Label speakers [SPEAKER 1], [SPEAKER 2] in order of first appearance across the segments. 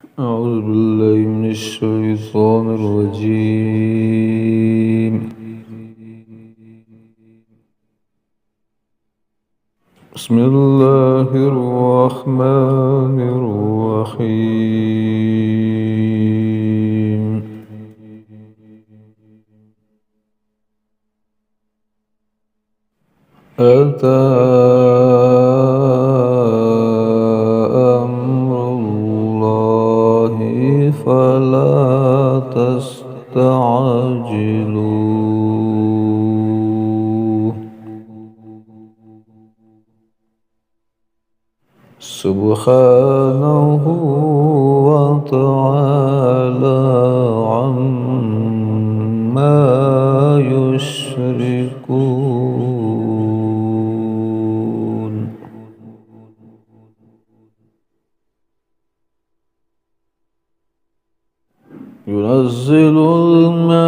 [SPEAKER 1] أعوذ بالله من الشيطان الرجيم. بسم الله الرحمن الرحيم. أتى أمر الله فلا تستعجلوه. سبحانه وتعالى عما يشركون. ينزل الملائكة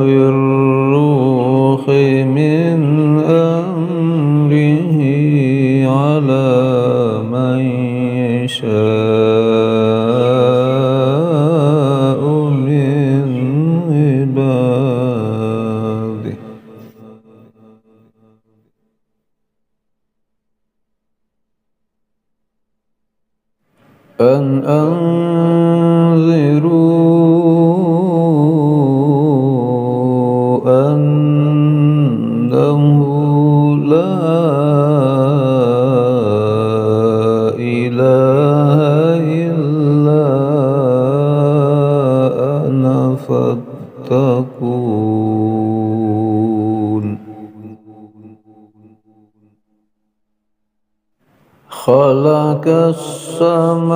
[SPEAKER 1] بالروح من أمره على من يشاء من عباده أن أنذروا أنه لا إله إلا أنا فاتقون. خلق السماوات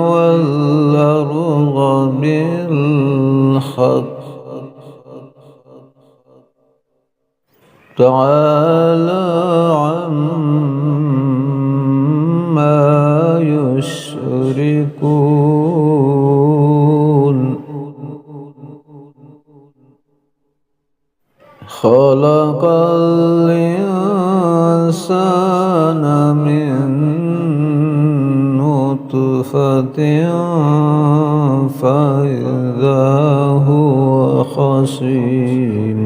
[SPEAKER 1] والأرض بالحق تعالى عما يشركون. خلق الإنسان من نطفة فإذا هو خصيم